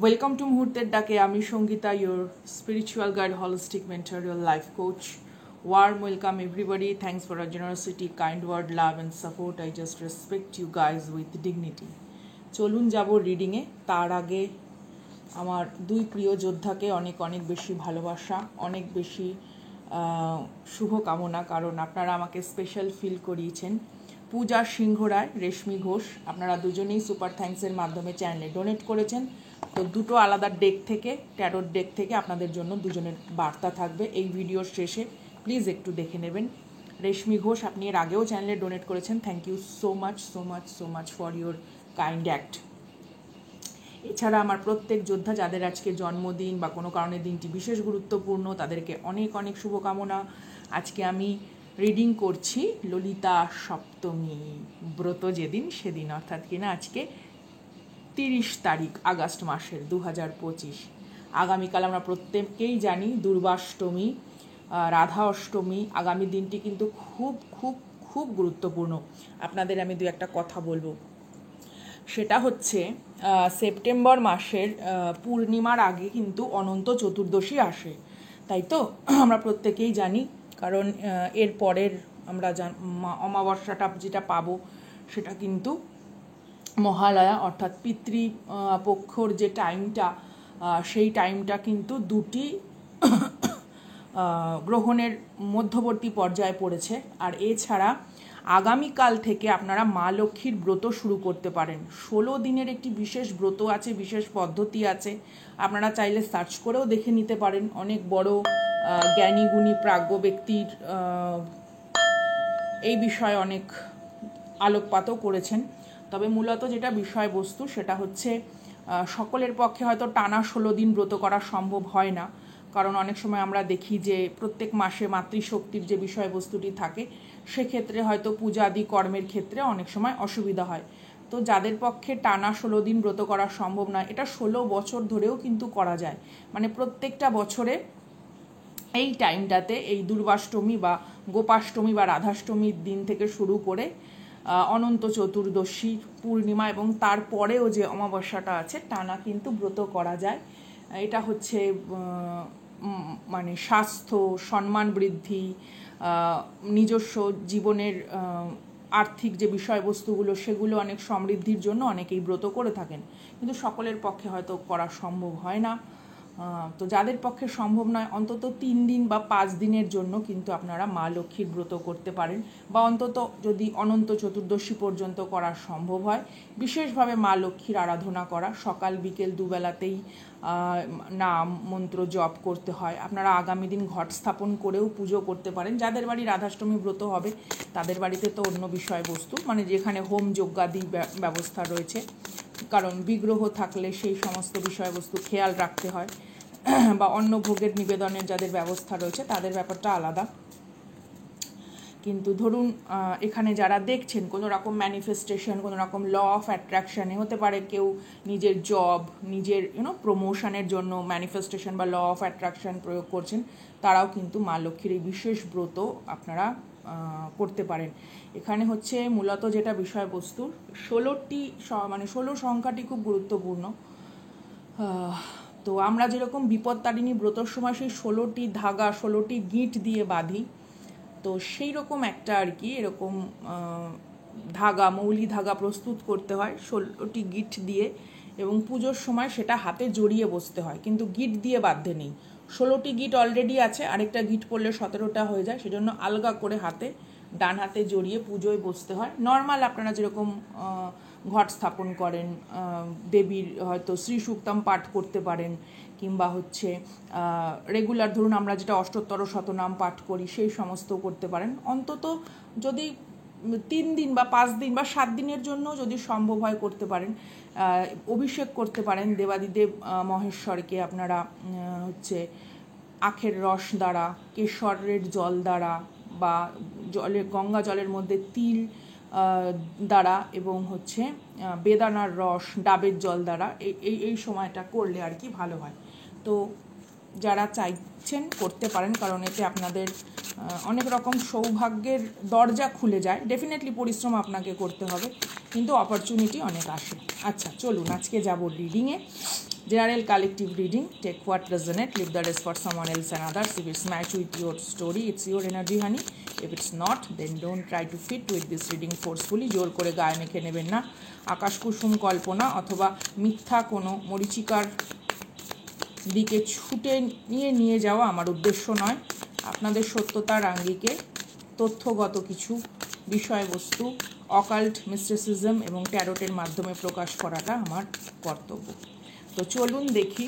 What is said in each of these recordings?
Welcome to মুহূর্তের ডাকে। আমি Sangeeta, your spiritual guide, holistic mentor, your life coach. Warm welcome everybody. Thanks for your generosity, kind word, love and support. I just respect you guys with dignity. চলুন যাব রিডিংয়ে। তার আগে আমার দুই প্রিয় যোদ্ধাকে অনেক অনেক বেশি ভালোবাসা, অনেক বেশি শুভকামনা, কারণ আপনারা আমাকে স্পেশাল ফিল করিয়েছেন। পূজা সিংহ রায়, রেশমি ঘোষ, আপনারা দুজনেই সুপার থ্যাঙ্কসের মাধ্যমে চ্যানেলে ডোনেট করেছেন। তো দুটো আলাদা ডেক থেকে, ট্যারোর ডেক থেকে আপনাদের জন্য দুজনের বার্তা থাকবে এই ভিডিওর শেষে, প্লিজ একটু দেখে নেবেন। রেশমি ঘোষ, আপনি এর আগেও চ্যানেলে ডোনেট করেছেন, thank you so much so much so much for your kind act. এছাড়া আমার প্রত্যেক যোদ্ধা যাদের আজকে জন্মদিন বা কোনো কারণে দিনটি বিশেষ গুরুত্বপূর্ণ, তাদেরকে অনেক অনেক শুভকামনা। আজকে আমি রিডিং করছি ললিতা সপ্তমী ব্রত যেদিন সেদিন, অর্থাৎ কিনা আজকে 30 তারিখ আগস্ট মাসের 2025। আগামীকাল আমরা প্রত্যেকেই জানি দুর্গাষ্টমী, রাধা অষ্টমী। আগামী দিনটি কিন্তু খুব খুব খুব গুরুত্বপূর্ণ। আপনাদের আমি দু একটা কথা বলবো। সেটা হচ্ছে সেপ্টেম্বর মাসের পূর্ণিমার আগে কিন্তু অনন্ত চতুর্দশী আসে, তাই তো আমরা প্রত্যেকেই জানি। কারণ এর পরের আমরা অমাবস্যাটা যেটা পাবো সেটা কিন্তু মহালয়া, অর্থাৎ পিতৃপক্ষর যে টাইমটা, সেই টাইমটা কিন্তু দুটি গ্রহণের মধ্যবর্তী পর্যায়ে পড়েছে। আর এছাড়া আগামীকাল থেকে আপনারা মা লক্ষ্মীর ব্রত শুরু করতে পারেন। 16 দিনের একটি বিশেষ ব্রত আছে, বিশেষ পদ্ধতি আছে, আপনারা চাইলে সার্চ করেও দেখে নিতে পারেন। অনেক বড় জ্ঞানী গুণী প্রাজ্ঞ ব্যক্তির এই বিষয়ে অনেক আলোকপাতও করেছেন। তবে মূলত যেটা বিষয়বস্তু সেটা হচ্ছে সকলের পক্ষে হয়তো টানা 16 দিন ব্রত করা সম্ভব হয় না, কারণ অনেক সময় আমরা দেখি যে প্রত্যেক মাসে মাতৃশক্তির যে বিষয়বস্তুটি থাকে সেক্ষেত্রে হয়তো পূজা আদি কর্মের ক্ষেত্রে অনেক সময় অসুবিধা হয়। তো যাদের পক্ষে টানা 16 দিন ব্রত করা সম্ভব নয়, এটা 16 বছর ধরেও কিন্তু করা যায়। মানে প্রত্যেকটা বছরে এই টাইমটাতে, এই দুর্গাষ্টমী বা গোপাষ্টমী বা রাধাষ্টমীর দিন থেকে শুরু করে অনন্ত চতুর্দশী, পূর্ণিমা এবং তারপরেও যে অমাবস্যাটা আছে, টানা কিন্তু ব্রত করা যায়। এটা হচ্ছে মানে স্বাস্থ্য, সম্মান বৃদ্ধি, নিজস্ব জীবনের আর্থিক যে বিষয়বস্তুগুলো সেগুলো অনেক সমৃদ্ধির জন্য অনেকেই ব্রত করে থাকেন, কিন্তু সকলের পক্ষে হয়তো করা সম্ভব হয় না। তো যাদের পক্ষে সম্ভব নয়, অন্তত 3 দিন বা 5 দিনের জন্য কিন্তু আপনারা মা লক্ষ্মীর ব্রত করতে পারেন, বা অন্তত যদি অনন্ত চতুর্দশী পর্যন্ত করা সম্ভব হয়, বিশেষভাবে মা লক্ষ্মীর আরাধনা করা। সকাল বিকেল দুবেলাতেই নাম মন্ত্র জপ করতে হয়। আপনারা আগামী দিন ঘট স্থাপন করেও পুজো করতে পারেন। যাদের বাড়ি রাধাষ্টমী ব্রত হবে তাদের বাড়িতে তো অন্য বিষয়বস্তু, মানে যেখানে হোম যজ্ঞাদি ব্যবস্থা রয়েছে, কারণ বিগ্রহ থাকলে সেই সমস্ত বিষয়বস্তু খেয়াল রাখতে হয়, বা অন্ন ভোগের নিবেদনের যাদের ব্যবস্থা রয়েছে তাদের ব্যাপারটা আলাদা। কিন্তু ধরুন এখানে যারা দেখছেন কোনো রকম ম্যানিফেস্টেশন, কোনো রকম ল অফ অ্যাট্রাকশানে হতে পারে, কেউ নিজের জব, নিজের প্রমোশনের জন্য ম্যানিফেস্টেশন বা ল অফ অ্যাট্রাকশান প্রয়োগ করছেন, তারাও কিন্তু মা লক্ষ্মীর এই বিশেষ ব্রত আপনারা করতে পারেন। এখানে হচ্ছে মূলত যেটা বিষয়বস্তু, 16টি মানে 16 সংখ্যাটি খুব গুরুত্বপূর্ণ। তো আমরা যেরকম বিপত্তারিণী ব্রতর সময় সেই 16টি ধাগা, 16টি গিঁট দিয়ে বাঁধি, তো সেই রকম একটা আর কি এরকম ধাগা, মৌলি ধাগা প্রস্তুত করতে হয় 16টি গিঁট দিয়ে, এবং পুজোর সময় সেটা হাতে জড়িয়ে বসতে হয়, কিন্তু গিঁট দিয়ে বাঁধতে নেই। 16টি গিঁট অলরেডি আছে, আরেকটা গিঁট পড়লে 17টা হয়ে যায়, সেজন্য আলগা করে হাতে, ডান হাতে জড়িয়ে পুজোয় বসতে হয়। নর্মাল আপনারা যেরকম ঘট স্থাপন করেন, দেবীর হয়তো শ্রী সুক্তম পাঠ করতে পারেন, কিংবা হচ্ছে রেগুলার ধরুন আমরা যেটা অষ্টোত্তর শতনাম পাঠ করি সেই সমস্ত করতে পারেন। অন্তত যদি 3 দিন বা 5 দিন বা 7 দিনের জন্য যদি সম্ভব হয় করতে পারেন। অভিষেক করতে পারেন দেবাদিদেব মহেশ্বরকে আপনারা হচ্ছে আখের রস দ্বারা, কেশরের জল দ্বারা, বা গঙ্গা জলের মধ্যে তিল দ্বারা, এবং হচ্ছে বেদানার রস, ডাবের জল দ্বারা এই সময়টা করলে আর কি ভালো হয়। তো যারা চাইছেন করতে পারেন, কারণ এতে আপনাদের অনেক রকম সৌভাগ্যের দরজা খুলে যায়। ডেফিনেটলি পরিশ্রম আপনাকে করতে হবে, কিন্তু অপরচুনিটি অনেক আসে। আচ্ছা চলুন আজকে যাব রিডিংয়ে। General collective reading, take what resonate, leave the rest for someone else and others. If it's match with your story, it's your energy, honey. If it's not, then don't try to fit with this reading forcefully. জোর করে গায়ে মেখে নেবেন না। আকাশ কুসুম কল্পনা অথবা মিথ্যা কোনো মরীচিকার দিকে ছুটে নিয়ে যাওয়া আমার উদ্দেশ্য নয়। আপনাদের সত্যতার আঙ্গিকে তথ্যগত কিছু বিষয়বস্তু অকাল্ট মিস্টিসিজম এবং ট্যারোটের মাধ্যমে প্রকাশ করাটা আমার কর্তব্য। তো চলুন দেখি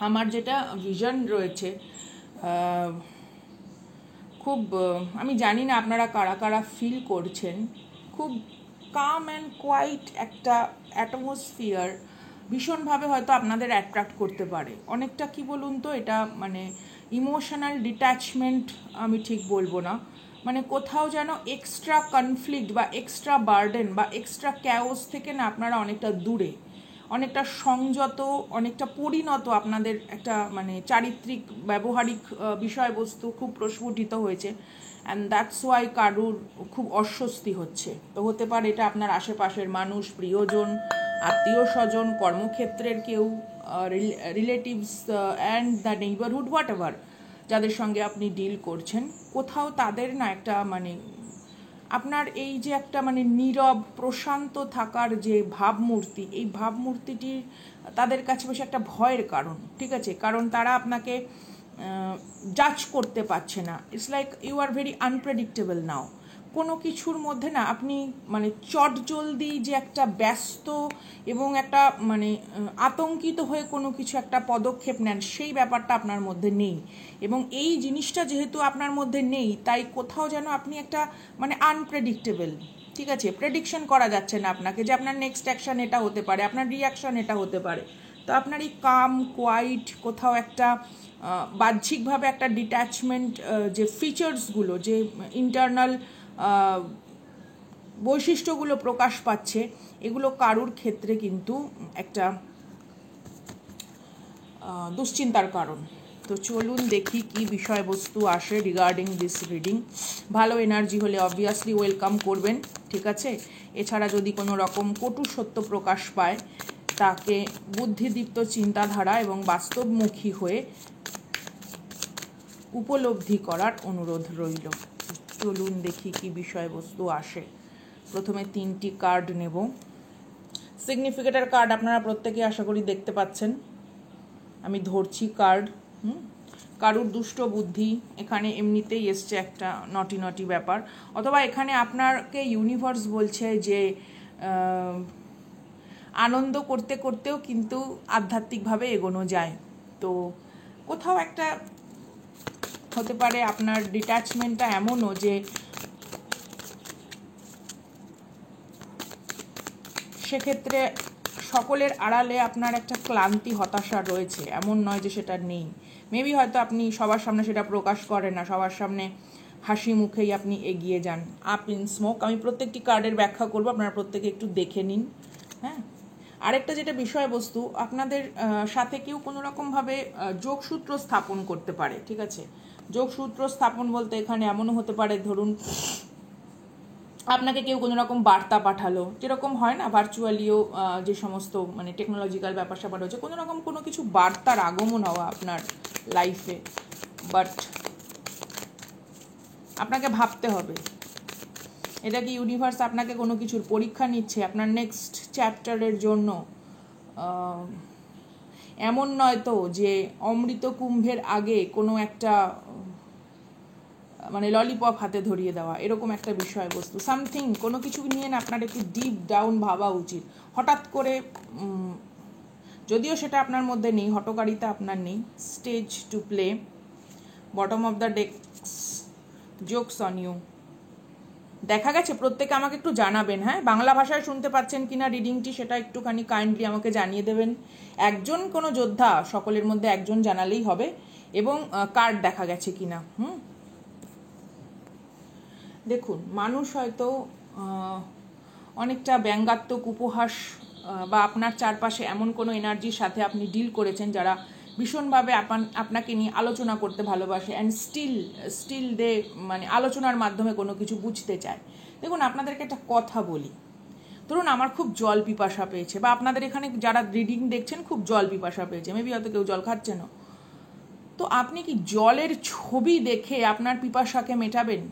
আমার যেটা ভিশন রয়েছে। খুব আমি জানি না আপনারা কারা কারা ফিল করছেন, খুব কাম অ্যান্ড কোয়াইট একটা অ্যাটমসফিয়ার ভীষণভাবে হয়তো আপনাদের অ্যাট্রাক্ট করতে পারে। অনেকটা কি বলুন তো, এটা মানে ইমোশনাল ডিট্যাচমেন্ট আমি ঠিক বলবো না, মানে কোথাও যেন এক্সট্রা কনফ্লিক্ট বা এক্সট্রা বার্ডেন বা এক্সট্রা ক্যাওস থেকে না আপনারা অনেকটা দূরে, অনেকটা সংযত, অনেকটা পরিণত আপনাদের একটা মানে চারিত্রিক ব্যবহারিক বিষয়বস্তু খুব প্রস্ফুটিত হয়েছে। অ্যান্ড দ্যাটস ওয়াই কারুর খুব অস্বস্তি হচ্ছে। তো হতে পারে এটা আপনার আশেপাশের মানুষ, প্রিয়জন, আত্মীয় স্বজন, কর্মক্ষেত্রের কেউ, relatives and the neighbourhood, what ever, যাদের সঙ্গে আপনি ডিল করছেন, কোথাও তাদের না একটা মানে আপনার এই যে একটা মানে নীরব প্রশান্ত থাকার যে ভাবমূর্তি, এই ভাবমূর্তিটি তাদের কাছে বেশ একটা ভয়ের কারণ। ঠিক আছে, কারণ তারা আপনাকে জাজ করতে পারছে না। It's like you are very unpredictable now. কোনো কিছুর মধ্যে না আপনি মানে চটজলদি যে একটা ব্যস্ত এবং একটা মানে আতঙ্কিত হয়ে কোনো কিছু একটা পদক্ষেপ নেন, সেই ব্যাপারটা আপনার মধ্যে নেই। এবং এই জিনিসটা যেহেতু আপনার মধ্যে নেই, তাই কোথাও যেন আপনি একটা মানে আনপ্রেডিক্টেবল, ঠিক আছে, প্রেডিকশন করা যাচ্ছে না আপনাকে যে আপনার নেক্সট অ্যাকশন এটা হতে পারে, আপনার রিয়াকশন এটা হতে পারে। তো আপনার এই কাম কোয়াইট কোথাও একটা বাহ্যিকভাবে একটা ডিট্যাচমেন্ট, যে ফিচার্সগুলো, যে ইন্টারনাল বৈশিষ্ট্যগুলো প্রকাশ পাচ্ছে, এগুলো কারুর ক্ষেত্রে কিন্তু একটা দুশ্চিন্তার কারণ। তো চলুন দেখি কি বিষয়বস্তু আসে রিগার্ডিং দিস রিডিং। ভালো এনার্জি হলে অবভিয়াসলি ওয়েলকাম করবেন, ঠিক আছে। এছাড়া যদি কোনো রকম কটু সত্য প্রকাশ পায়, তাকে বুদ্ধিদীপ্ত চিন্তাধারা এবং বাস্তবমুখী হয়ে উপলব্ধি করার অনুরোধ রইল। চলুন দেখি কি বিষয়বস্তু আসে। প্রথমে 3টি কার্ড নেব। সিগনিফিকেটার কার্ড আপনারা প্রত্যেকে আশা করি দেখতে পাচ্ছেন। আমি ধরছি কার্ড। কারুর দুষ্ট বুদ্ধি এখানে এমনিতেই এসছে, একটা নটি নটি ব্যাপার, অথবা এখানে আপনাকে ইউনিভার্স বলছে যে আনন্দ করতে করতেও কিন্তু আধ্যাত্মিকভাবে এগোনো যায়। তো কোথাও একটা হতে পারে আপনার ডিট্যাচমেন্টটা এমনও যে সেক্ষেত্রে সকলের আড়ালে আপনার একটা ক্লান্তি, হতাশা রয়েছে, এমন নয় যে সেটা নেই। মেবি হয়তো আপনি সবার সামনে সেটা প্রকাশ করেন না, সবার সামনে হাসি মুখেই আপনি এগিয়ে যান। Up in smoke. আমি প্রত্যেকটি কার্ডের ব্যাখ্যা করব, আপনারা প্রত্যেকে একটু দেখে নিন। হ্যাঁ, আরেকটা যেটা বিষয়বস্তু, আপনাদের সাথে কেউ কোনো রকমভাবে যোগসূত্র স্থাপন করতে পারে, ঠিক আছে। যোগসূত্র স্থাপন বলতে এখানে এমনও হতে পারে, ধরুন আপনাকে কেউ কোনো রকম বার্তা পাঠালো, যেরকম হয় না ভার্চুয়ালিও যে সমস্ত মানে টেকনোলজিক্যাল ব্যাপার স্যাপার হচ্ছে, কোনো রকম কোনো কিছু বার্তার আগমন হওয়া আপনার লাইফে। বাট আপনাকে ভাবতে হবে, এটা কি ইউনিভার্স আপনাকে কোনো কিছুর পরীক্ষা নিচ্ছে আপনার নেক্সট চ্যাপ্টারের জন্য? এমন নয় তো যে অমৃত কুম্ভের আগে কোনো একটা মানে ললিপপ হাতে ধরিয়ে দেওয়া, এরকম একটা বিষয়বস্তু। সামথিং কোনো কিছু নিয়ে না আপনার একটু ডিপ ডাউন ভাবা উচিত। হঠাৎ করে, যদিও সেটা আপনার মধ্যে নেই, হটকারিতা আপনার নেই। Stage to play, bottom of the decks, jokes on you. দেখা গেছে প্রত্যেকে আমাকে একটু জানাবেন, হ্যাঁ, বাংলা ভাষায় শুনতে পাচ্ছেন কিনা রিডিংটি, সেটা একটুখানি কাইন্ডলি আমাকে জানিয়ে দেবেন। একজন কোনো যোদ্ধা, সকলের মধ্যে একজন জানালেই হবে। এবং কার্ড দেখা গেছে কিনা। দেখুন, মানুষ হয়তো অনেকটা ব্যঙ্গাত্মক উপহাস বা আপনার চারপাশে এমন কোনো এনার্জির সাথে আপনি ডিল করেছেন যারা ভীষণভাবে আপনাকে নিয়ে আলোচনা করতে ভালোবাসে, অ্যান্ড স্টিল দে মানে আলোচনার মাধ্যমে কোনো কিছু বুঝতে চায়। দেখুন, আপনাদেরকে একটা কথা বলি, তো ধরুন আমার খুব জল পিপাসা পেয়েছে, বা আপনাদের এখানে যারা রিডিং দেখছেন খুব জল পিপাসা পেয়েছে, মেবি হয়তো কেউ জল খাচ্ছে না, তো আপনি কি জলের ছবি দেখে আপনার পিপাসাকে মেটাবেন?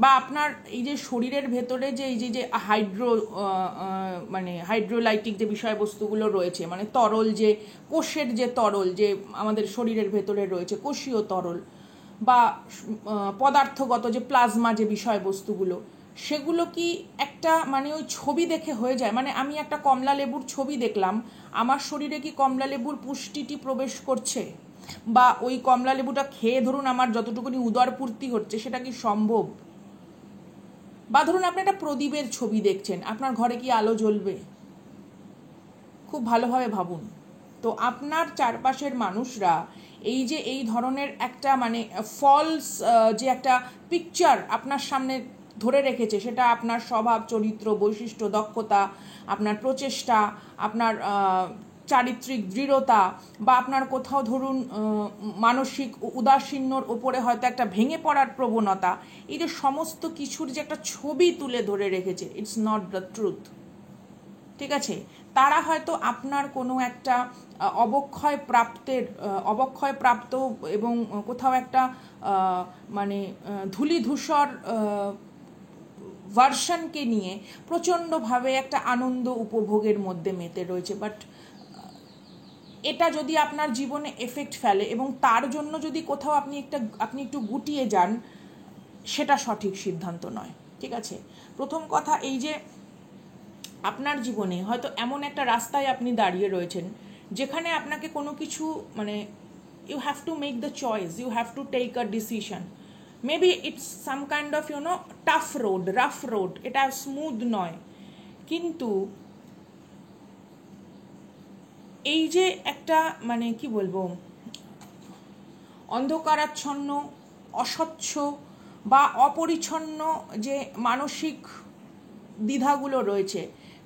বা আপনার এই যে শরীরের ভেতরে যে এই যে মানে হাইড্রোলাইটিক যে বিষয়বস্তুগুলো রয়েছে, মানে তরল, যে কোষের যে তরল যে আমাদের শরীরের ভেতরে রয়েছে, কোষীয় তরল বা পদার্থগত যে প্লাজমা যে বিষয়বস্তুগুলো, সেগুলো কি একটা মানে ওই ছবি দেখে হয়ে যায়? মানে আমি একটা কমলা লেবুর ছবি দেখলাম, আমার শরীরে কি কমলা লেবুর পুষ্টিটি প্রবেশ করছে? বা ওই কমলা লেবুটা খেয়ে ধরুন আমার যতটুকুনি উদরপূর্তি হচ্ছে সেটা কি সম্ভব? বা ধরুন আপনি একটা প্রদীপের ছবি দেখছেন, আপনার ঘরে কি আলো জ্বলবে? খুব ভালোভাবে ভাবুন। তো আপনার চারপাশের মানুষরা এই যে এই ধরনের একটা মানে ফলস যে একটা পিকচার আপনার সামনে ধরে রেখেছে, সেটা আপনার স্বভাব, চরিত্র, বৈশিষ্ট্য, দক্ষতা, আপনার প্রচেষ্টা, আপনার চারিত্রিক দৃঢ়তা, বা আপনার কোথাও ধরুন মানসিক উদাসীন্যর ওপরে হয়তো একটা ভেঙে পড়ার প্রবণতা, এই যে সমস্ত কিছুর যে একটা ছবি তুলে ধরে রেখেছে, ইটস নট দ্য ট্রুথ। ঠিক আছে? তারা হয়তো আপনার কোনো একটা অবক্ষয় প্রাপ্ত এবং কোথাও একটা মানে ধূলিধূসর ভার্সনকে নিয়ে প্রচণ্ডভাবে একটা আনন্দ উপভোগের মধ্যে মেতে রয়েছে। বাট এটা যদি আপনার জীবনে এফেক্ট ফেলে এবং তার জন্য যদি কোথাও আপনি একটু গুটিয়ে যান, সেটা সঠিক সিদ্ধান্ত নয়। ঠিক আছে? প্রথম কথা এই যে আপনার জীবনে হয়তো এমন একটা রাস্তায় আপনি দাঁড়িয়ে রয়েছেন যেখানে আপনাকে কোনো কিছু মানে you have to make the choice, you have to take a decision. Maybe it's some kind of tough road, rough road, এটা স্মুথ নয়, কিন্তু এই যে একটা মানে কি বলবো, অন্ধকারাচ্ছন্ন, অস্বচ্ছ বা অপরিচ্ছন্ন যে মানসিক দ্বিধাগুলো রয়েছে,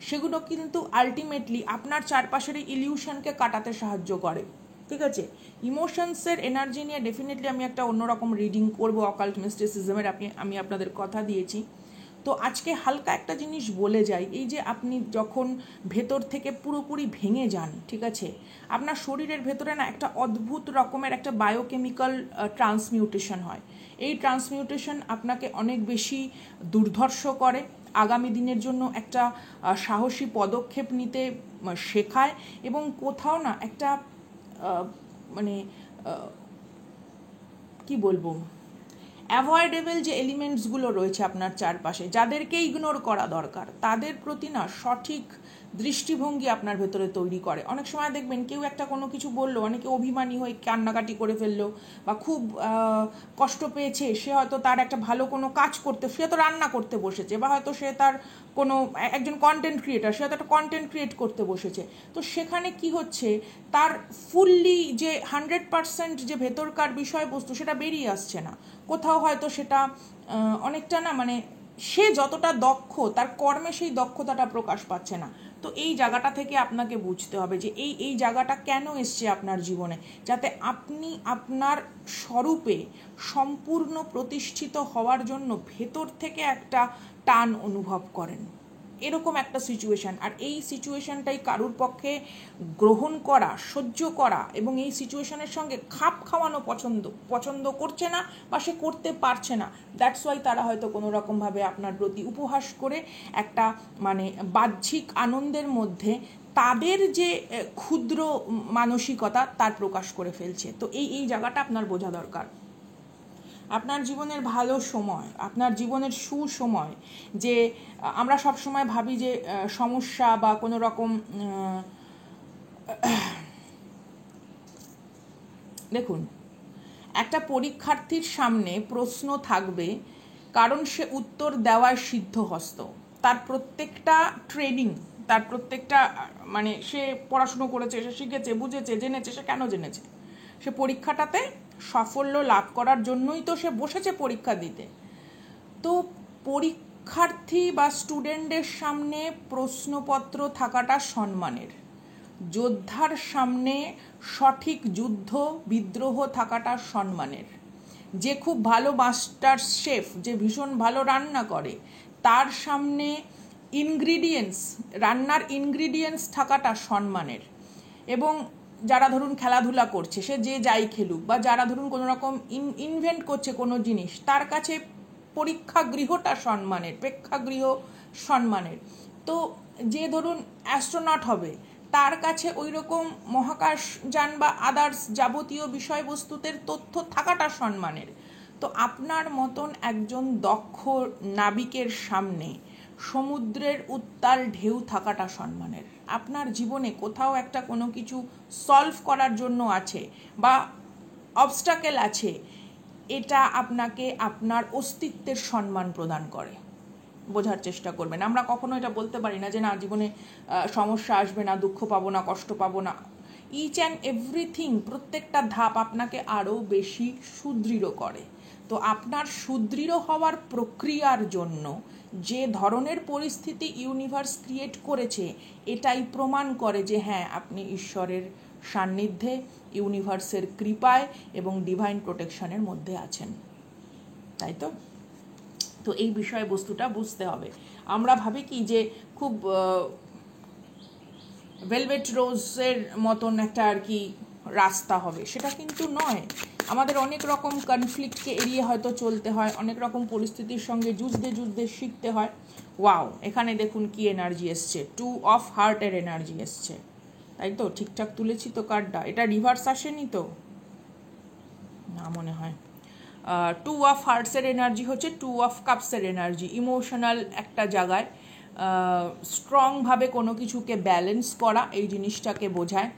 সেগুলো কিন্তু আলটিমেটলি আপনার চারপাশের ইলিউশনকে কাটাতে সাহায্য করে। ঠিক আছে? ইমোশনসের এনার্জি নিয়ে ডেফিনেটলি আমি একটা অন্যরকম রিডিং করবো অকাল্ট মিস্টিসিজমের, আমি আপনাদের কথা দিয়েছি। তো আজকে হালকা একটা জিনিস বলে যাই, এই যে আপনি যখন ভেতর থেকে পুরোপুরি ভেঙে যান, ঠিক আছে, আপনার শরীরের ভেতরে না একটা অদ্ভুত রকমের একটা বায়োকেমিক্যাল ট্রান্সমিউটেশন হয়। এই ট্রান্সমিউটেশন আপনাকে অনেক বেশি দুর্ধর্ষ করে, আগামী দিনের জন্য একটা সাহসী পদক্ষেপ নিতে শেখায়, এবং কোথাও না একটা মানে কি বলবো, অ্যাভয়েডেবল যে এলিমেন্টসগুলো রয়েছে আপনার চারপাশে, যাদেরকে ইগনোর করা দরকার, তাদের প্রতি না সঠিক দৃষ্টিভঙ্গি আপনার ভেতরে তৈরি করে। অনেক সময় দেখবেন কেউ একটা কোনো কিছু বললো, অনেকে অভিমানী হয়ে কান্নাকাটি করে ফেললো, বা খুব কষ্ট পেয়েছে, সে হয়তো তার একটা ভালো কোনো কাজ করতে, সে হয়তো রান্না করতে বসেছে, বা হয়তো সে তার কোনো একজন কন্টেন্ট ক্রিয়েটার, সে হয়তো একটা কন্টেন্ট ক্রিয়েট করতে বসেছে, তো সেখানে কি হচ্ছে, তার ফুললি যে 100% যে ভেতরকার বিষয়বস্তু সেটা বেরিয়ে আসছে না। কোথাও হয়তো সেটা অনেকটা না মানে সে যতটা দক্ষ, তার কর্মে সেই দক্ষতাটা প্রকাশ পাচ্ছে না। তো এই জায়গাটা থেকে আপনাকে বুঝতে হবে যে এই জায়গাটা কেন এসছে আপনার জীবনে, যাতে আপনি আপনার স্বরূপে সম্পূর্ণ প্রতিষ্ঠিত হওয়ার জন্য ভেতর থেকে একটা টান অনুভব করেন। এরকম একটা সিচুয়েশান, আর এই সিচুয়েশানটাই কারুর পক্ষে গ্রহণ করা, সহ্য করা এবং এই সিচুয়েশানের সঙ্গে খাপ খাওয়ানো পছন্দ করছে না, বা সে করতে পারছে না। দ্যাটস ওয়াই তারা হয়তো কোনো রকমভাবে আপনার প্রতি উপহাস করে একটা মানে বাহ্যিক আনন্দের মধ্যে তাদের যে ক্ষুদ্র মানসিকতা তার প্রকাশ করে ফেলছে। তো এই জায়গাটা আপনার বোঝা দরকার। আপনার জীবনের ভালো সময়, আপনার জীবনের সুসময়, যে আমরা সব সময় ভাবি যে সমস্যা বা কোনো রকম দেখুন, একটা পরীক্ষার্থীর সামনে প্রশ্ন থাকবে, কারণ সে উত্তর দেওয়ায় সিদ্ধহস্ত। তার প্রত্যেকটা ট্রেনিং, তার প্রত্যেকটা মানে সে পড়াশুনো করেছে, সে শিখেছে, বুঝেছে, জেনেছে, সে কেন জেনেছে? সে পরীক্ষাটাতে সাফল্য লাভ করার জন্যই তো সে বসেছে পরীক্ষা দিতে। তো পরীক্ষার্থী বা স্টুডেন্টদের সামনে প্রশ্নপত্র থাকাটা সম্মানের, যোদ্ধার সামনে সঠিক যুদ্ধ বিদ্রোহ থাকাটা সম্মানের, যে খুব ভালো মাস্টার শেফ, যে ভীষণ ভালো রান্না করে, তার সামনে ইনগ্রিডিয়েন্টস, রান্নার ইনগ্রিডিয়েন্টস থাকাটা সম্মানের। এবং যারা ধরুন খেলাধুলা করছে, সে যে যাই খেলুক, বা যারা ধরুন কোনো রকম ইনভেন্ট করছে কোনো জিনিস, তার কাছে পরীক্ষাগৃহটা সম্মানের, প্রেক্ষাগৃহ সম্মানের। তো যে ধরুন অ্যাস্ট্রোনট হবে, তার কাছে ওই রকম মহাকাশযান বা আদার্স যাবতীয় বিষয়বস্তুতে তথ্য থাকাটা সম্মানের। তো আপনার মতন একজন দক্ষ নাবিকের সামনে সমুদ্রের উত্তাল ঢেউ থাকাটা সম্মানের। আপনার জীবনে কোথাও একটা কোনো কিছু সলভ করার জন্য আছে বা অবস্টাকেল আছে, এটা আপনাকে আপনার অস্তিত্বের সম্মান প্রদান করে। বোঝার চেষ্টা করবেন। আমরা কখনো এটা বলতে পারি না যে না, জীবনে সমস্যা আসবে না, দুঃখ পাবো না, কষ্ট পাবো না। ইচ অ্যান্ড এভরিথিং, প্রত্যেকটা ধাপ আপনাকে আরও বেশি সুদৃঢ় করে। তো আপনার সুদৃঢ় হওয়ার প্রক্রিয়ার জন্য যে ধরনের পরিস্থিতি ইউনিভার্স ক্রিয়েট করেছে, এটাই প্রমাণ করে যে হ্যাঁ, আপনি ঈশ্বরের সান্নিধ্যে, ইউনিভার্সের কৃপায় এবং ডিভাইন প্রোটেকশনের মধ্যে আছেন, তাই তো? তো এই বিষয়বস্তুটা বুঝতে হবে। আমরা ভাবি কি যে খুব ভেলভেট রোজের মতন একটা আর কি রাস্তা হবে, সেটা কিন্তু নয়। আমাদের অনেক রকম কনফ্লিক্টকে এড়িয়ে হয়তো চলতে হয়, অনেক রকম পরিস্থিতির সঙ্গে যুদ্ধে যুদ্ধে শিখতে হয়। ওয়াও, এখানে দেখুন কি এনার্জি এসছে, 2 অফ হার্টের এনার্জি এসছে, তাই তো? ঠিকঠাক তুলেছি তো কার্ডটা? এটা রিভার্স আসেনি তো? না মনে হয়। 2 অফ হার্টসের এনার্জি হচ্ছে 2 অফ কাপসের এনার্জি। ইমোশনাল একটা জায়গায় স্ট্রংভাবে কোনো কিছুকে ব্যালেন্স করা, এই জিনিসটাকে বোঝায়।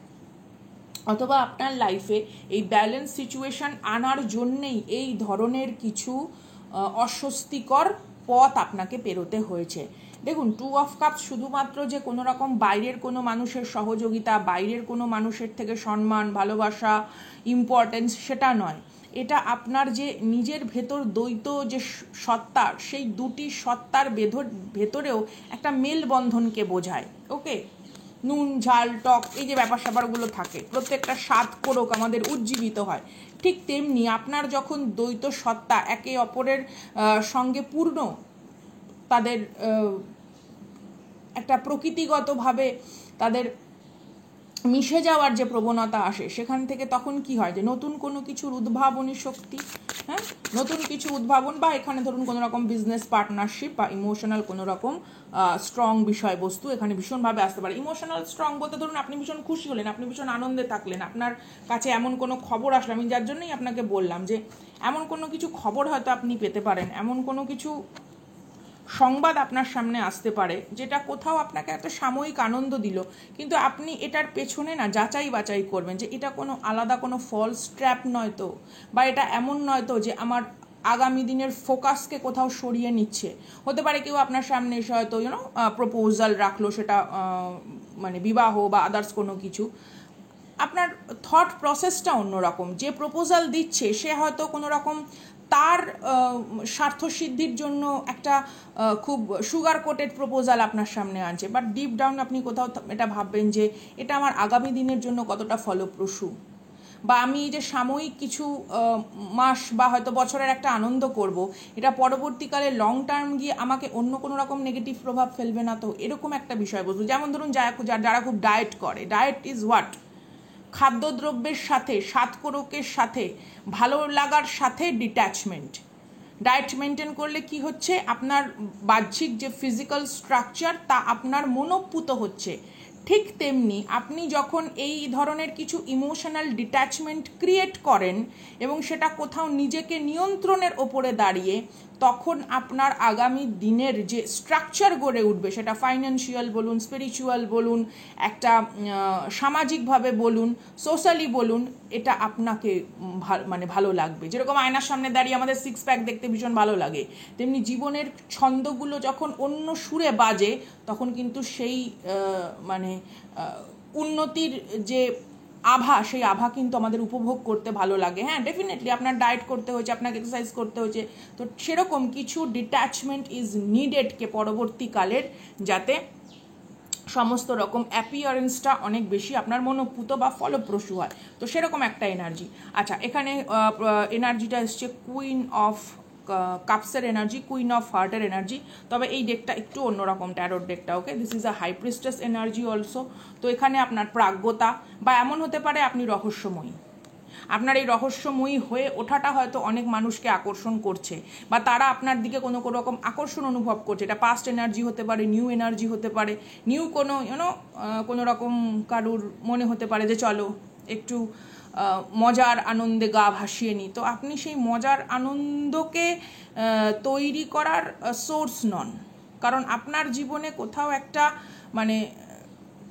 অথবা আপনার লাইফে এই ব্যালেন্স সিচুয়েশন আনার জন্যেই এই ধরনের কিছু অস্বস্তিকর পথ আপনাকে পেরোতে হয়েছে। দেখুন, 2 অফ কাপস শুধুমাত্র যে কোনো রকম বাইরের কোনো মানুষের সহযোগিতা, বাইরের কোনো মানুষের থেকে সম্মান, ভালোবাসা, ইম্পর্টেন্স, সেটা নয়। এটা আপনার যে নিজের ভেতর দ্বৈত যে সত্তা, সেই দুটি সত্তার ভেতরেও একটা মেলবন্ধনকে বোঝায়। ওকে, নুন ঝাল টক, এই যে ব্যাপার স্যাপারগুলো থাকে, প্রত্যেকটা স্বাদ কোরক আমাদের উজ্জীবিত হয়। ঠিক তেমনি আপনার যখন দ্বৈত সত্তা একে অপরের সঙ্গে পূর্ণ, তাদের একটা প্রকৃতিগতভাবে তাদের মিশে যাওয়ার যে প্রবণতা আসে, সেখান থেকে তখন কি হয় যে নতুন কোনো কিছুর উদ্ভাবনী শক্তি, হ্যাঁ, নতুন কিছু উদ্ভাবন, বা এখানে ধরুন কোনো রকম বিজনেস পার্টনারশিপ বা ইমোশনাল কোনো রকম স্ট্রং বিষয়বস্তু এখানে ভীষণভাবে আসতে পারে। ইমোশনাল স্ট্রং বলতে ধরুন আপনি ভীষণ খুশি হলেন, আপনি ভীষণ আনন্দে থাকলেন, আপনার কাছে এমন কোনো খবর আসলো, আমি যার জন্যই আপনাকে বললাম যে এমন কোনো কিছু খবর হয়তো আপনি পেতে পারেন, এমন কোনো কিছু সংবাদ আপনার সামনে আসতে পারে যেটা কোথাও আপনাকে একটা সাময়িক আনন্দ দিল, কিন্তু আপনি এটার পেছনে না যাচাই বাছাই করবেন যে এটা কোনো আলাদা কোনো ফলস ট্র্যাপ নয় তো, বা এটা এমন নয় তো যে আমার আগামী দিনের ফোকাসকে কোথাও সরিয়ে নিচ্ছে। হতে পারে কেউ আপনার সামনে এসে হয়তো প্রপোজাল রাখলো, সেটা মানে বিবাহ বা আদার্স কোনো কিছু। আপনার থট প্রসেসটা অন্যরকম। যে প্রপোজাল দিচ্ছে সে হয়তো কোনো রকম তার স্বার্থসিদ্ধির জন্য একটা খুব সুগার কোটেড প্রপোজাল আপনার সামনে আনছে, বাট ডিপ ডাউন আপনি কোথাও এটা ভাববেন যে এটা আমার আগামী দিনের জন্য কতটা ফলপ্রসূ, বা আমি যে সাময়িক কিছু মাস বা হয়তো বছরের একটা আনন্দ করব, এটা পরবর্তীকালে লং টার্ম গিয়ে আমাকে অন্য কোনো রকম নেগেটিভ প্রভাব ফেলবে না তো, এরকম একটা বিষয়বস্তু। যেমন ধরুন যারা খুব ডায়েট করে, ডায়েট ইজ হোয়াট, খাদ্যদ্রব্যের সাথে, স্বাদকোরকের সাথে, ভালো লাগার সাথে ডিট্যাচমেন্ট। ডায়েট মেনটেন করলে কি হচ্ছে, আপনার বাহ্যিক যে ফিজিক্যাল স্ট্রাকচার তা আপনার মনোপুত হচ্ছে। ঠিক তেমনি আপনি যখন এই ধরনের কিছু ইমোশনাল ডিট্যাচমেন্ট ক্রিয়েট করেন এবং সেটা কোথাও নিজেকে নিয়ন্ত্রণের ওপরে দাঁড়িয়ে, তখন আপনার আগামী দিনের যে স্ট্রাকচার গড়ে উঠবে, সেটা ফাইন্যান্সিয়াল বলুন, স্পিরিচুয়াল বলুন, একটা সামাজিকভাবে বলুন, সোশ্যালি বলুন, এটা আপনাকে মানে ভালো লাগবে। যেরকম আয়নার সামনে দাঁড়িয়ে আমাদের 6 প্যাক দেখতে ভীষণ ভালো লাগে, তেমনি জীবনের ছন্দগুলো যখন অন্য সুরে বাজে, তখন কিন্তু সেই মানে উন্নতির যে আভা, সেই আভা কিন্তু আমাদের উপভোগ করতে ভালো লাগে। হ্যাঁ, ডেফিনেটলি আপনার ডায়েট করতে হয়েছে, আপনাকে এক্সারসাইজ করতে হয়েছে, তো সেরকম কিছু ডিট্যাচমেন্ট ইজ নিডেডকে পরবর্তীকালের, যাতে সমস্ত রকম অ্যাপিয়ারেন্সটা অনেক বেশি আপনার মনোপুত বা ফলপ্রসূ হয়। তো সেরকম একটা এনার্জি। আচ্ছা, এখানে এনার্জিটা এসছে কুইন অফ কাপসের এনার্জি, কুইন অফ হার্টের এনার্জি। তবে এই ডেকটা একটু অন্যরকম, ট্যারোট ডেকটা। Okay, this is a high priestess energy also. তো এখানে আপনার প্রাজ্ঞতা, বা এমন হতে পারে আপনি রহস্যময়ী। আপনার এই রহস্যময়ী হয়ে ওঠাটা হয়তো অনেক মানুষকে আকর্ষণ করছে, বা তারা আপনার দিকে কোনো কোনো রকম আকর্ষণ অনুভব করছে। এটা পাস্ট এনার্জি হতে পারে, নিউ এনার্জি হতে পারে, নিউ কোনো কোনো রকম কারুর মনে হতে পারে যে চলো একটু মজার আনন্দে গা ভাসিয়ে নিই। তো আপনি সেই মজার আনন্দকে তৈরি করার সোর্স নন, কারণ আপনার জীবনে কোথাও একটা মানে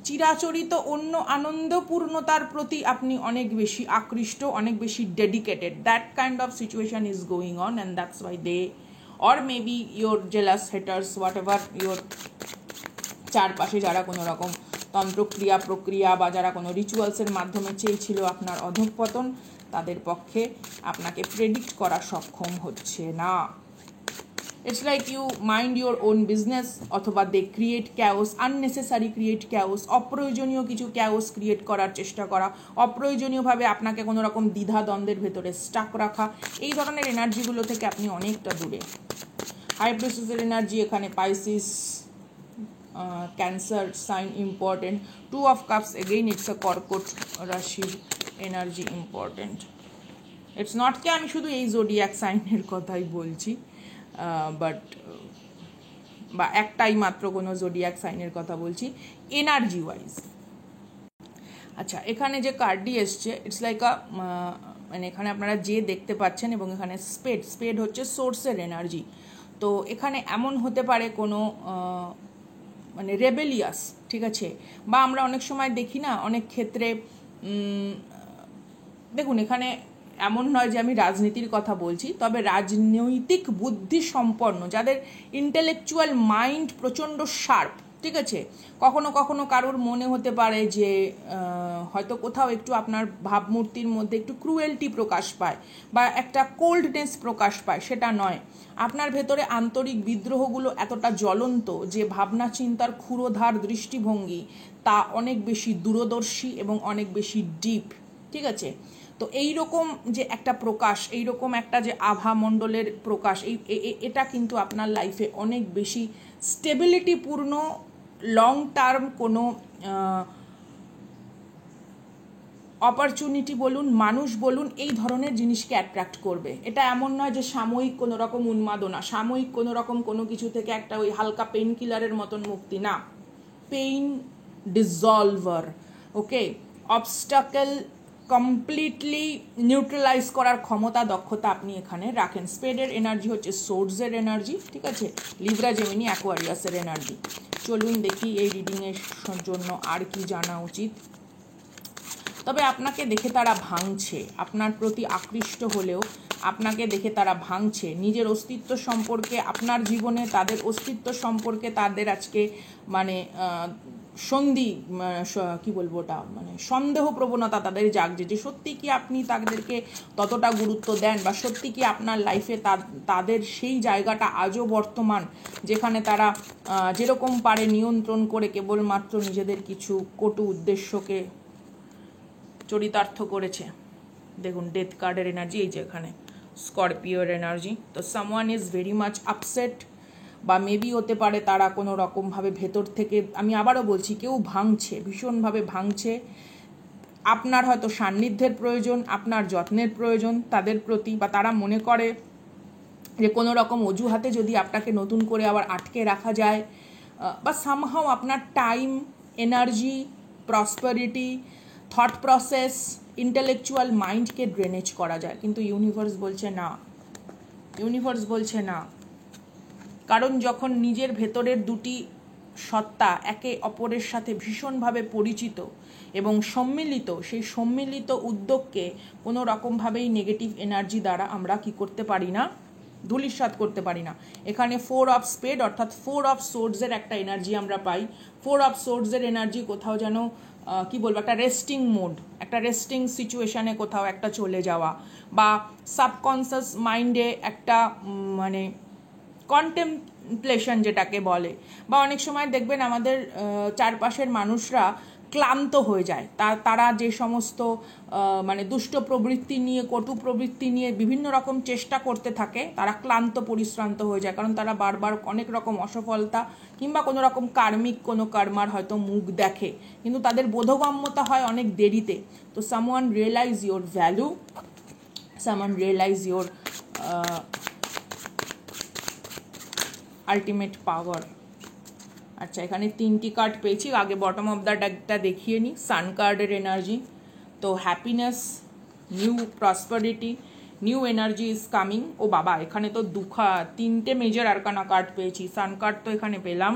চিরাচরিত অন্য আনন্দপূর্ণতার প্রতি আপনি অনেক বেশি আকৃষ্ট, অনেক বেশি dedicated. That kind of situation is going on, and that's why they or maybe your jealous haters, whatever your চারপাশে যারা কোনো রকম তন্ত্রক্রিয়া প্রক্রিয়া বা যারা কোনো রিচুয়ালসের মাধ্যমে চেয়েছিল আপনার অধঃপতন, তাদের পক্ষে আপনাকে প্রেডিক্ট করা সক্ষম হচ্ছে না। It's like you mind your own business, অথবা they create chaos, unnecessary create chaos, অপ্রয়োজনীয় কিছু ক্যাওস ক্রিয়েট করার চেষ্টা করা, অপ্রয়োজনীয়ভাবে আপনাকে কোনো রকম দ্বিধা দ্বন্দ্বের ভেতরে স্টাক রাখা, এই ধরনের এনার্জিগুলো থেকে আপনি অনেকটা দূরে। হাই প্রিস্টেসের এনার্জি এখানে Pisces, cancer sign important. Two of cups, again it's a কর্কট রাশির এনার্জি ইম্পর্টেন্ট। ইটস নট কি আমি শুধু এই জোডিয়াক সাইনের কথাই বলছি, বাট বা একটাই মাত্র কোনো জোডিয়াক সাইনের কথা বলছি এনার্জি ওয়াইজ। আচ্ছা, এখানে যে কার্ডটি এসছে, ইটস লাইক আ মানে এখানে আপনারা যে দেখতে পাচ্ছেন, এবং এখানে স্পেড, স্পেড হচ্ছে সোর্সের এনার্জি। তো এখানে এমন হতে পারে কোনো মানে রেবেলিয়াস, ঠিক আছে, বা আমরা অনেক সময় দেখি না, অনেক ক্ষেত্রে দেখুন এখানে এমন নয় যে আমি রাজনীতির কথা বলছি, তবে রাজনৈতিক বুদ্ধি সম্পন্ন, যাদের ইন্টেলেকচুয়াল মাইন্ড প্রচণ্ড শার্প, ঠিক আছে, কখনো কখনো কারোর মনে হতে পারে যে হয়তো কোথাও একটু আপনার ভাবমূর্তির মধ্যে একটু ক্রুয়েলটি প্রকাশ পায় বা একটা কোল্ডনেস প্রকাশ পায়, সেটা নয়। আপনার ভেতরে আন্তরিক বিদ্রোহগুলো এতটা জ্বলন্ত যে ভাবনা চিন্তার ক্ষুরোধার দৃষ্টিভঙ্গি তা অনেক বেশি দূরদর্শী এবং অনেক বেশি ডিপ, ঠিক আছে। তো এইরকম যে একটা প্রকাশ, এইরকম একটা যে আভা মণ্ডলের প্রকাশ, এটা কিন্তু আপনার লাইফে অনেক বেশি স্টেবিলিটিপূর্ণ, লং টার্ম কোনো অপরচুনিটি বলুন, মানুষ বলুন, এই ধরনের জিনিসকে অ্যাট্রাক্ট করবে। এটা এমন নয় যে সাময়িক কোনো রকম উন্মাদনা, সাময়িক কোনো রকম কোনো কিছু থেকে একটা ওই হালকা পেইন কিলারের মতন মুক্তি না, পেইন ডিসলভার। ওকে, অবস্টাকেল কমপ্লিটলি নিউট্রালাইজ করার ক্ষমতা, দক্ষতা আপনি এখানে রাখেন। স্পেডের এনার্জি হচ্ছে সোর্সের এনার্জি, ঠিক আছে, লিব্রা, জেমিনি, অ্যাকোয়ারিয়াসের এনার্জি। চলুন দেখি এই রিডিংয়ের জন্য আর কি জানা উচিত। তবে আপনাকে দেখে তারা ভাঙছে, আপনার প্রতি আকৃষ্ট হলেও আপনাকে দেখে তারা ভাঙছে। নিজের অস্তিত্ব সম্পর্কে, আপনার জীবনে তাদের অস্তিত্ব সম্পর্কে তাদের আজকে মানে কি বলবো ওটা, মানে সন্দেহ প্রবণতা তাদের জাগছে যে সত্যি কি আপনি তাদেরকে ততটা গুরুত্ব দেন, বা সত্যি কি আপনার লাইফে তাদের সেই জায়গাটা আজও বর্তমান, যেখানে তারা যেরকম পারে নিয়ন্ত্রণ করে কেবলমাত্র নিজেদের কিছু কটু উদ্দেশ্যকে চরিতার্থ করেছে। দেখুন ডেথ কার্ডের এনার্জি, এই যে এখানে স্করপিওর এনার্জি। তো someone is very much upset, বা মেবি হতে পারে তারা কোনো রকমভাবে ভেতর থেকে, আমি আবারও বলছি, কেউ ভাঙছে, ভীষণভাবে ভাঙছে। আপনার হয়তো সান্নিধ্যের প্রয়োজন, আপনার যত্নের প্রয়োজন তাদের প্রতি, বা তারা মনে করে যে কোনো রকম অজুহাতে যদি আপনাকে নতুন করে আবার আটকে রাখা যায়, বা সামহাও আপনার time, energy, prosperity, thought process, intellectual মাইন্ডকে ড্রেনেজ করা যায়। কিন্তু ইউনিভার্স বলছে না, ইউনিভার্স বলছে না। কারণ যখন নিজের ভেতরের দুটি সত্তা একে অপরের সাথে ভীষণভাবে পরিচিত এবং সম্মিলিত, সেই সম্মিলিত উদ্যোগকে কোনো রকমভাবেই নেগেটিভ এনার্জি দ্বারা আমরা কি করতে পারি না, ধূলিসাৎ করতে পারি না। এখানে 4 অফ স্পেড অর্থাৎ 4 অফ সোর্ডসের একটা এনার্জি আমরা পাই। 4 অফ সোর্ডসের এনার্জি কোথাও যেন কি বলবো, একটা রেস্টিং মোড, একটা রেস্টিং সিচুয়েশানে কোথাও একটা চলে যাওয়া, বা সাবকনসিয়াস মাইন্ডে একটা মানে কন্টেমপ্লেশন যেটাকে বলে। বা অনেক সময় দেখবেন আমাদের চারপাশের মানুষরা ক্লান্ত হয়ে যায়। তারা যে সমস্ত মানে দুষ্ট প্রবৃত্তি নিয়ে, কটু প্রবৃত্তি নিয়ে বিভিন্ন রকম চেষ্টা করতে থাকে, তারা ক্লান্ত পরিশ্রান্ত হয়ে যায়, কারণ তারা বারবার অনেক রকম অসফলতা কিংবা কোনো রকম কার্মিক কোনো কর্মার হয়তো মুখ দেখে, কিন্তু তাদের বোধগম্যতা হয় অনেক দেরিতে। তো someone realise your value, someone realise your ultimate power. আচ্ছা, এখানে 3টি কার্ড পেয়েছি, আগে বটম অফ দ্য ডেকটা দেখিয়ে নিই। সান কার্ডের এনার্জি, তো happiness, new prosperity, new energy is coming. ও বাবা, এখানে তো 3টে মেজর আরকানা কার্ড পেয়েছি। সান কার্ড তো এখানে পেলাম,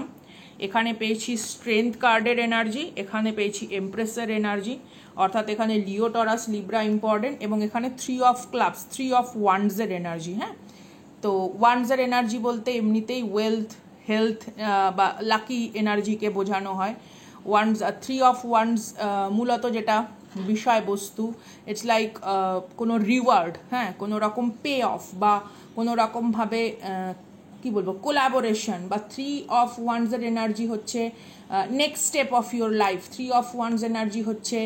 এখানে পেয়েছি স্ট্রেংথ কার্ডের এনার্জি, এখানে পেয়েছি এমপ্রেসের এনার্জি, অর্থাৎ এখানে লিও, টরাস, লিব্রা ইম্পর্টেন্ট, এবং এখানে 3 অফ ক্লাবস, 3 অফ ওয়ান্ডসের এনার্জি। হ্যাঁ, তো ওয়ান্ডসের এনার্জি বলতে এমনিতেই ওয়েলথ, হেলথ বা লাকি এনার্জিকে বোঝানো হয়। ওয়ান্ডস, 3 অফ ওয়ান্ডস মূলত যেটা বিষয়বস্তু, ইটস লাইক কোনো রিওয়ার্ড, হ্যাঁ, কোনো রকম পে অফ বা কোনো রকমভাবে কি বলবো, কোলাবোরেশন। বা 3 অফ ওয়ান্ডসের এনার্জি হচ্ছে next step of your life. 3 of wands energy হচ্ছে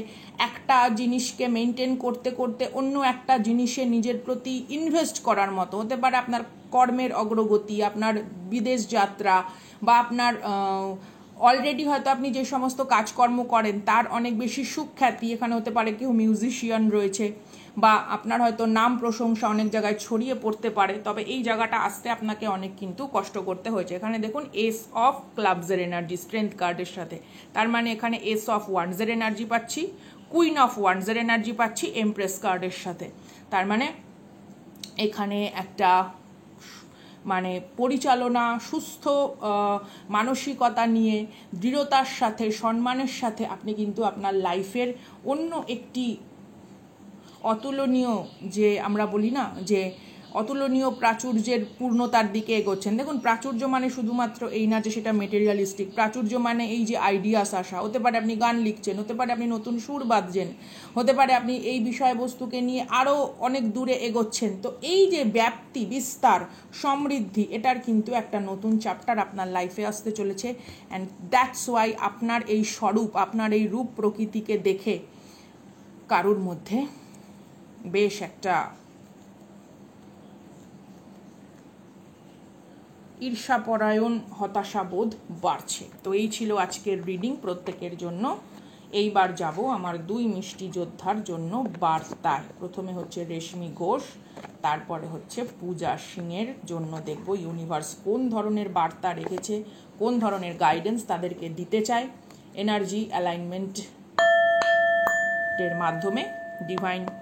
একটা জিনিসকে মেনটেন করতে করতে অন্য একটা জিনিসে নিজের প্রতি ইনভেস্ট করার মতো। হতে পারে আপনার কর্মের অগ্রগতি, আপনার বিদেশ যাত্রা, বা আপনার অলরেডি হয়তো আপনি যে সমস্ত কাজকর্ম করেন তার অনেক বেশি সুখ্যাতি। এখানে হতে পারে কেউ মিউজিশিয়ান রয়েছে, বা আপনার হয়তো নাম প্রশংসা অনেক জায়গায় ছড়িয়ে পড়তে পারে, তবে এই জায়গাটা আসতে আপনাকে অনেক কিন্তু কষ্ট করতে হয়েছে। এখানে দেখুন এস অফ ক্লাবসের এনার্জি স্ট্রেংথ কার্ডের সাথে, তার মানে এখানে এস অফ ওয়ান্ডসের এনার্জি পাচ্ছি, কুইন অফ ওয়ান্ডসের এনার্জি পাচ্ছি এমপ্রেস কার্ডের সাথে। তার মানে এখানে একটা মানে পরিচালনা, সুস্থ মানসিকতা নিয়ে, দৃঢ়তার সাথে, সম্মানের সাথে আপনি কিন্তু আপনার লাইফের অন্য একটি অতুলনীয়, যে আমরা বলি না যে অতুলনীয় প্রাচুর্যের পূর্ণতার দিকে এগোচ্ছেন। দেখুন, প্রাচুর্য মানে শুধুমাত্র এই না যে সেটা মেটেরিয়ালিস্টিক। প্রাচুর্য মানে এই যে আইডিয়াস আসা, হতে পারে আপনি গান লিখছেন, হতে পারে আপনি নতুন সুর বাঁধছেন, হতে পারে আপনি এই বিষয়বস্তুকে নিয়ে আরও অনেক দূরে এগোচ্ছেন। তো এই যে ব্যাপ্তি, বিস্তার, সমৃদ্ধি, এটার কিন্তু একটা নতুন চ্যাপ্টার আপনার লাইফে আসতে চলেছে। অ্যান্ড দ্যাটস ওয়াই আপনার এই স্বরূপ, আপনার এই রূপ প্রকৃতিকে দেখে কারুর মধ্যে বেশ একটা ঈর্ষাপরায়ণ হতাশাবোধ বাড়ছে। তো এই ছিল আজকের রিডিং প্রত্যেকের জন্য। এইবার যাব আমার 2 মিষ্টি যোদ্ধার জন্য বার্তায়। প্রথমে হচ্ছে রেশমি ঘোষ, তারপরে হচ্ছে পূজা সিংয়ের জন্য দেখব ইউনিভার্স কোন ধরনের বার্তা রেখেছে, কোন ধরনের গাইডেন্স তাদেরকে দিতে চায়। এনার্জি অ্যালাইনমেন্টের মাধ্যমে ডিভাইনলি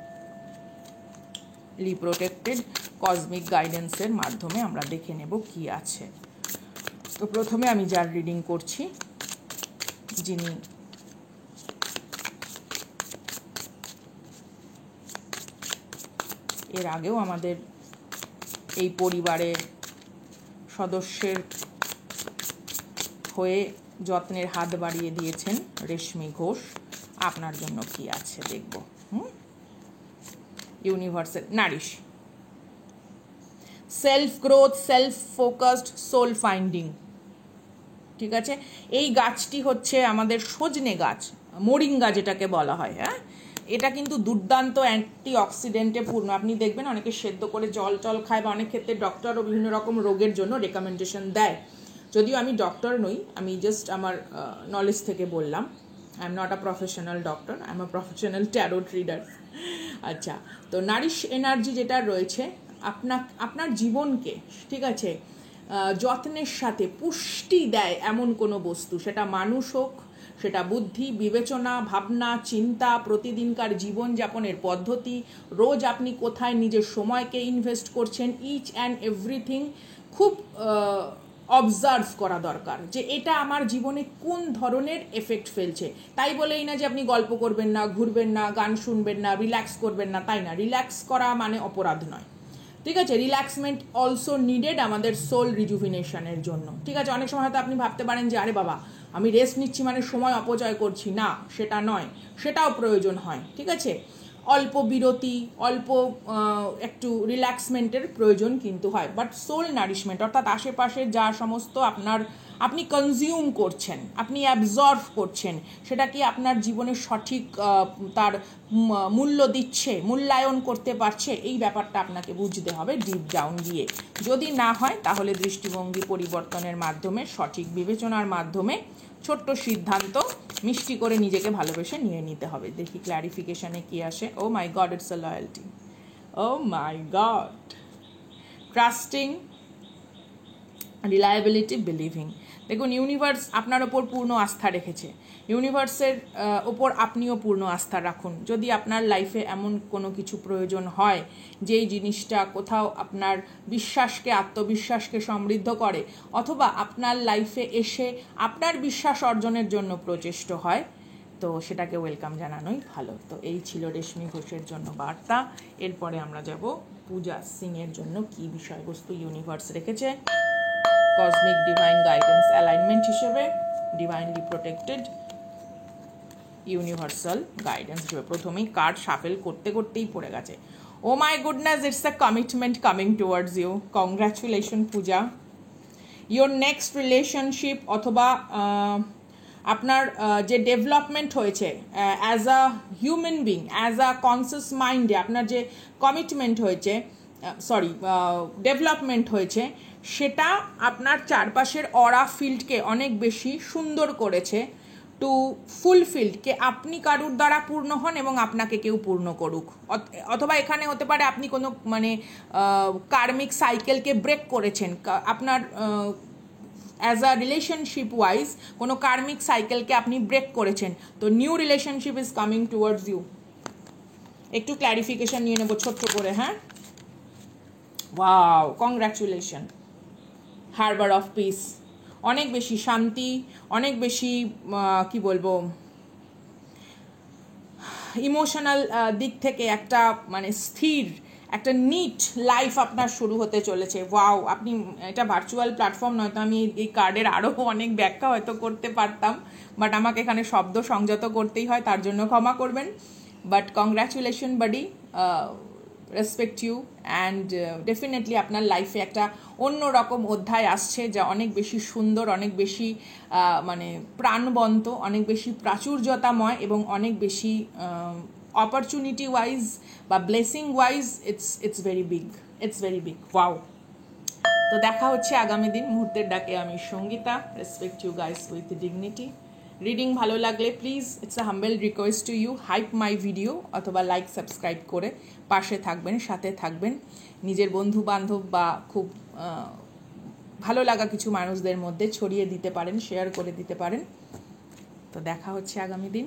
প্রোটেক্টেড কসমিক গাইডেন্সের মাধ্যমে আমরা দেখে নেব কি আছে। তো প্রথমে আমি যার রিডিং করছি, যিনি এর আগেও আমাদের এই পরিবারের সদস্যের হয়ে যত্নের হাত বাড়িয়ে দিয়েছেন, রেশমি ঘোষ, আপনার জন্য কি আছে দেখব। Universal nourish, self growth, self focused, soul finding. ঠিক আছে, এই গাছটি হচ্ছে আমাদের সজনে গাছ, মোরিঙ্গা যেটাকে বলা হয়। হ্যাঁ, এটা কিন্তু দুর্দান্ত অ্যান্টি অক্সিডেন্টে পূর্ণ। আপনি দেখবেন অনেকে সেদ্ধ করে জল খায়, বা অনেক ক্ষেত্রে ডক্টরও বিভিন্ন রকম রোগের জন্য রেকমেন্ডেশন দেয়। যদিও আমি ডক্টর নই, আমি জাস্ট আমার নলেজ থেকে বললাম। I am not a professional doctor, I am a professional tarot reader. আচ্ছা, তো নারিশ এনার্জি যেটা রয়েছে আপনার জীবনকে, ঠিক আছে, যত্নের সাথে পুষ্টি দেয় এমন কোনো বস্তু, সেটা মানুষ হোক, সেটা বুদ্ধি, বিবেচনা, ভাবনা, চিন্তা, প্রতিদিনকার জীবনযাপনের পদ্ধতি, রোজ আপনি কোথায় নিজের সময়কে ইনভেস্ট করছেন, ইচ অ্যান্ড এভরিথিং খুব অবজার্ভ করা দরকার, যে এটা আমার জীবনে কোন ধরনের এফেক্ট ফেলছে। তাই বলেই না যে আপনি গল্প করবেন না, ঘুরবেন না, গান শুনবেন না, রিল্যাক্স করবেন না, তাই না। রিল্যাক্স করা মানে অপরাধ নয়, ঠিক আছে। রিল্যাক্সমেন্ট অলসো নিডেড আমাদের সোল রিজুভিনেশনের জন্য, ঠিক আছে। অনেক সময় হয়তো আপনি ভাবতে পারেন যে আরে বাবা, আমি রেস্ট নিচ্ছি মানে সময় অপচয় করছি, না, সেটা নয়, সেটাও প্রয়োজন হয়, ঠিক আছে। অল্প বিরতি, অল্প একটু রিল্যাক্সমেন্টের প্রয়োজন কিন্তু হয়, বাট সোল নারিশমেন্ট অর্থাৎ আশেপাশে যা সমস্ত আপনার আপনি কনজিউম করছেন, আপনি অ্যাবজর্ভ করছেন, সেটা কি আপনার জীবনের সঠিক তার মূল্য দিচ্ছে, মূল্যায়ন করতে পারছে, এই ব্যাপারটা আপনাকে বুঝতে হবে ডিপ ডাউন গিয়ে। যদি না হয় তাহলে দৃষ্টিভঙ্গি পরিবর্তনের মাধ্যমে, সঠিক বিবেচনার মাধ্যমে ছোট্ট সিদ্ধান্ত মিষ্টি করে নিজেকে ভালোবেসে নিয়ে নিতে হবে। দেখি ক্ল্যারিফিকেশানে কি আসে। Oh my god, it's a loyalty. Oh my god, trusting, reliability, believing. দেখুন, ইউনিভার্স আপনার ওপর পূর্ণ আস্থা রেখেছে, ইউনিভার্সের ওপর আপনিও পূর্ণ আস্থা রাখুন। যদি আপনার লাইফে এমন কোনো কিছু প্রয়োজন হয় যেই জিনিসটা কোথাও আপনার বিশ্বাসকে, আত্মবিশ্বাসকে সমৃদ্ধ করে, অথবা আপনার লাইফে এসে আপনার বিশ্বাস অর্জনের জন্য প্রচেষ্ট হয়, তো সেটাকে ওয়েলকাম জানানোই ভালো। তো এই ছিল রেশমি ঘোষের জন্য বার্তা। এরপরে আমরা যাব পূজা সিংয়ের জন্য কি বিষয়বস্তু ইউনিভার্স রেখেছে কসমিক ডিভাইন গাইডেন্স অ্যালাইনমেন্ট হিসেবে, ডিভাইনলি প্রোটেক্টেড ইউনিভার্সাল গাইডেন্স হিসেবে। প্রথমেই কার্ড শাফেল করতে করতেই পড়ে গেছে। Oh my goodness, it's a commitment coming towards you. Congratulation Puja. Your next relationship অথবা আপনার যে ডেভেলপমেন্ট হয়েছে as a human being, as a conscious মাইন্ডে আপনার যে কমিটমেন্ট হয়েছে, ডেভেলপমেন্ট হয়েছে, সেটা আপনার চারপাশের অরা ফিল্ডকে অনেক বেশি সুন্দর করেছে টু ফুলফিল্ড, কে আপনি কারুর দ্বারা পূর্ণ হন এবং আপনাকে কেউ পূর্ণ করুক। অথবা এখানে হতে পারে আপনি কোনো কার্মিক সাইকেলকে ব্রেক করেছেন, আপনার অ্যাজ আ রিলেশনশিপ ওয়াইজ কোনো কার্মিক সাইকেলকে আপনি ব্রেক করেছেন। তো new relationship is coming towards you. একটু ক্ল্যারিফিকেশন নিয়ে নেবো ছোট্ট করে। হ্যাঁ, wow, congratulation. Harbour of peace, অনেক বেশি শান্তি, অনেক বেশি কি বলবো, ইমোশনাল দিক থেকে একটা স্থির, একটা নিট লাইফ আপনার শুরু হতে চলেছে। ওয়াও, আপনি, এটা ভার্চুয়াল প্ল্যাটফর্ম, নয়তো আমি এই কার্ডের আরও অনেক ব্যাখ্যা হয়তো করতে পারতাম, বাট আমাকে এখানে শব্দ সংযত করতেই হয়, তার জন্য ক্ষমা করবেন। But congratulation buddy, respect you, and definitely আপনার লাইফে একটা অন্যরকম অধ্যায় আসছে, যা অনেক বেশি সুন্দর, অনেক বেশি প্রাণবন্ত, অনেক বেশি প্রাচুর্যতাময় এবং অনেক বেশি অপরচুনিটি ওয়াইজ বা blessing wise it's very big, it's very big. Wow. তো দেখা হচ্ছে আগামী দিন। মুহূর্তের ডাকে আমি Sangeeta. Respect you guys with dignity. Reading ভালো লাগলে please, it's a humble request to you, hype my video অথবা লাইক সাবস্ক্রাইব করে পাশে থাকবেন, সাথে থাকবেন। নিজের বন্ধু বান্ধব বা খুব ভালো লাগা কিছু মানুষদের মধ্যে ছড়িয়ে দিতে পারেন, শেয়ার করে দিতে পারেন। তো দেখা হচ্ছে আগামী দিন।